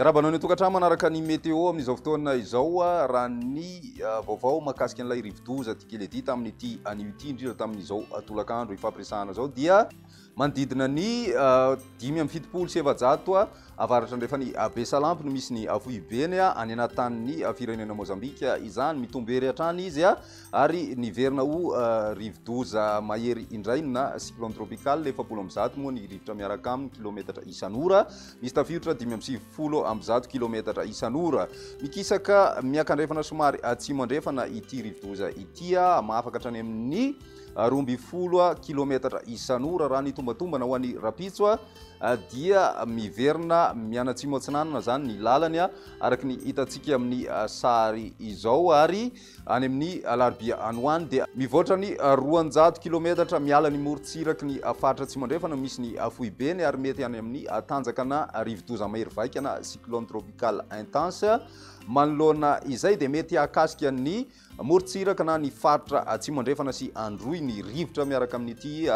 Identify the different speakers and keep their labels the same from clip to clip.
Speaker 1: Miarabanao ny tokantrano manaraka ny météo amin'izao fotoana izao raha ny vaovao mahakasika an'ilay rivo-doza tia kely edy tamin'ity an'ity indrindra tamin'izao tolakandro ifampiresahana zao dia manodidina ny 570 avaratra andrefa ny Besalampy no misy ny fohibeny any anatan'ny firenena Mozambika izany mitombo ery hatrany izy ary niverina ho rivo-doza mahery indray na cyclone tropical le 110 moa ny rivotra miaraka amin'ny kilometatra isan'ora misy tafiditra 570 kilometatra isan'ora mikisaka miakandrefana somary atsimo andrefana ity rivo-doza ity mahafaka hatrany amin'ny 12 kilometatra isan'ora raha ny tombatombana ho an'ny rapitso dia miverina mianatsimo atsinanana zany ny lalany araky ny hitantsika amin'ny sary izao ary any amin'ny alarobia anoany dia mivoatra ny 200 kilometatra miala ny morotsiraky ny faritra atsimo andrefana misy ny fohibeny ary mety any amin'ny tanjakana rivo-doza mahery vaika na cyclone tropical intense manoloana izay dia mety akasika ny morotsiraka na ny faritra atsimo andrefana sy androy ny rivotra miaraka amin'ity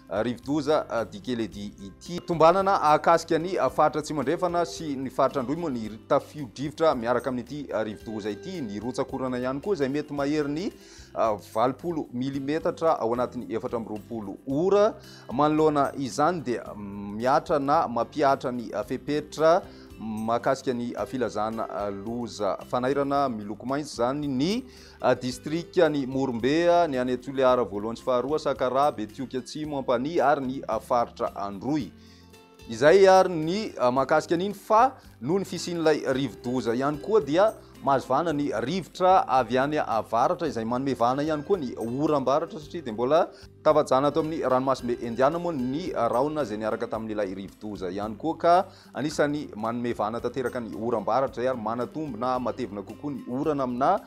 Speaker 1: rivo-doza dikeledy ity tombanana akasika ny faritra atsimo andrefana sy ny faritra androy moa ny tafio-drivotra miaraka amin'ity rivo-doza ity ny rotsakorana ihany koa izay mety mahery ny 20 milimetatra ao anatin'ny 420 ora manoloana izany dia miatra na mampiatra ny fepetra mahakasika ny filazana loza fanairana miloko maitso zany ny district ny Morombe ny any Toliara voalohany sy faharoa Sakarabe Betioky atsimo Ampani ary ny faritra Androy izay ary ny mahakasika an'iny fa noho ny fisian'ilay rivo-doza ihany koa dia mahazovana ny rivotra avy any avaratra izay manome vahana ihany koa ny oram-baratra satria dia mbola tafajana ato amin'ny ranomasimbe Indiana moa ny raona izay niaraka tamin'ilay rivo-doza ihany koa ka anisany manome vahana tanteraka ny oram-baratra ary manatombo na matevina kokoa ny orana amina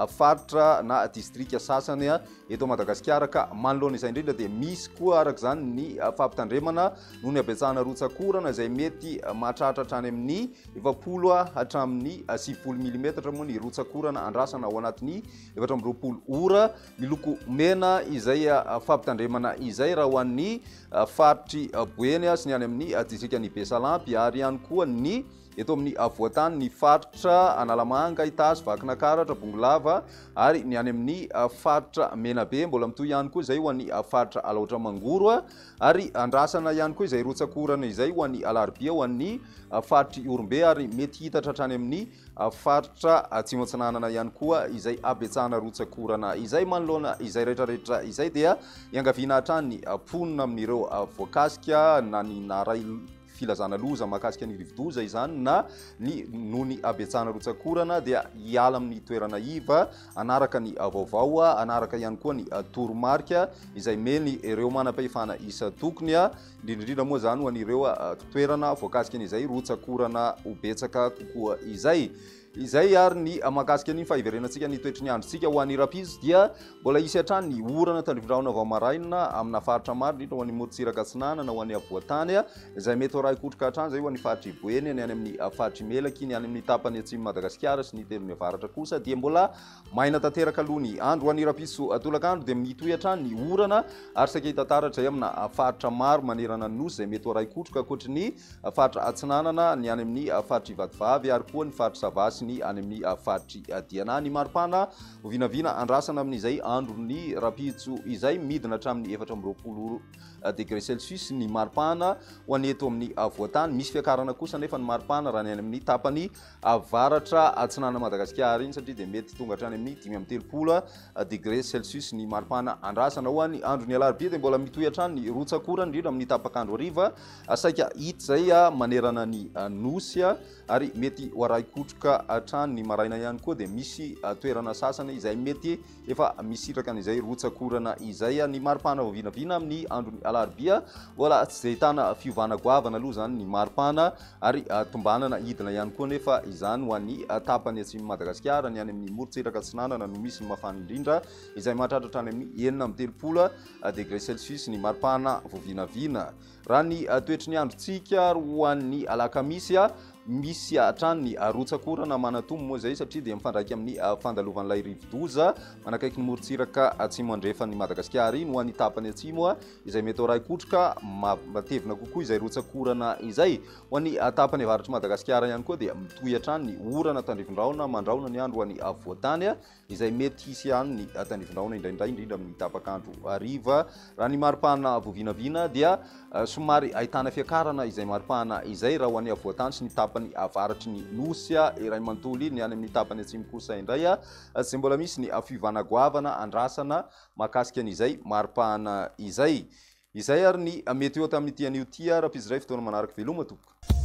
Speaker 1: faritra na distrika sasany eto Madagascar ka manoloana izay indrindra dia misy koa araka zany ny fampitandremana noho ny abetsahana rotsakorana izay mety mahatratra hatrany amin'ny 20 hatramin'ny 70 milimetatra moa ny rotsakorana andrasana ao anatin'ny 420 ora miloko mena izay fampitandremana izay raha ho an'ny faritry Boeny sy ny any amin'ny distrika ny Besalampy ary ihany koa ny eto amin'ny voatany ny faritra Analamanga Itasy Vakinakaratra Bongolava ary ny any amin'ny faritra Menabe mbola mitoy ihany koa izay ho an'ny faritra Alaotra Mangoro ary andrasana ihany koa izay rotsakorana izay ho an'ny Alarobia ho an'ny faritry Orombe ary mety hitatra hatrany amin'ny faritra atsimo atsinanana ihany koa izay abetsahana rotsakorana izay manoloana izay rehetrarehetra izay dia iangaviana hatrany ponina amin'ireo voakasika na ny naray filazana loza mahakasika ny rivo-doza izany na ny noho ny abetsahana rotsakorana dia hiala amin'ny toerana iva anaraka ny vaovao anaraka ihany koa ny toromarika izay meny ireo manam-pahefana isa tokony indrindrindrindra moa zany ho an'ireo toerana voakasika an'izay rotsakorana ho betsaka kokoa izay ary ny mahakasika ny fahiverenantsika ny toetry ny androntsika ho an'ny rapizo dia mbola isy hatrany ny orana tandrivindraona vao maraina amina faritra maro indrindra ho an'ny morotsiraka atsinana na ho an'ny avoatany izay mety ho raha ikotroka hatrany zay ho an'ny faritry Boeny ny any amin'ny faritry Melaky ny any amin'ny tapany atsimo Madagasikara sy ny telony avaratra kosa dia mbola maina tanteraka aloha ny andro ho an'ny rapizo tolakandro dia mitohy hatrany ny orana ary saika hitantaratra zay amina faritra maro manerana ny nosy izay mety ho raha ikotroka ankoatry ny faritra atsinanana ny any amin'ny faritry Vatovavy ary koa ny faritry Savasy ny any amin'ny faritry Diana ny maripana ho vinavina andrasana amin'izay andro ny rapizo izay midina hatramin'ny 420 degré Celsius ny maripana ho any eto amin'ny voatany misy fiakarana kosa nefa ny maripana raha ny any amin'ny tapany avaratra atsinana Madagasikara iny satria dia mety tonga hatrany amin'ny 530 degré Celsius ny maripana andrasana ho any andro ny alarobia dia mbola mitohy hatrany ny rotsakorana indrindra amin'ny tapakandro hariva saika hita zay manerana ny nosy ary mety ho raha ikotroka hatrany ny maraina ihany koa dia misy toerana sasany izay mety efa misitraka an'izay rotsakorana izay ny maripana ho vinavina amin'ny andro ny alarobia mbola tsy izay tana fiovana goavana aloha zany ny maripana ary tombanana hidina ihany koa nefa izany ho an'ny tapany atsimo Madagasikara ny any amin'ny morotsiraka atsinanana no misy ny mafana indrindra izay mahatratra hatrany amin'ny 930 degré Celsius ny maripana vo vinavina raha ny toetry ny androntsika ho an'ny alakamisy misy hatrany ny arotsakorana manatombo moa zay satria dia mifandraiky amin'ny fandalovan'ilay rivodoza manakaiky ny morontsiraka atsimo andrefan'ny Madagasikara iny ho an'ny tapany atsimo izay mety ho raikotroka matevina kokoa izay rotsakorana izay ho an'ny tapany avaratry Madagasikara ihany koa dia mitohy hatrany ny orana tandrivindraona mandraona ny andro ho an'ny avoatany izay mety hisy ihany ny tandrivindraona indrindra amin'ny tapakandro ariva raha ny maripahana vovinavina dia somary ahitana fiakarana izay maripahana izay raha ho an'ny avoatany sy ny tapany avaratry ny nosy iray manontolo iny any amin'ny tapany atsimo kosa indray izay mbola misy ny fivanagoavana andrasana mahakasika an'izay maripahana izay ary ny météo tamin'ity an'io ty raha-piziray fotoana manaraka veloma tompoko.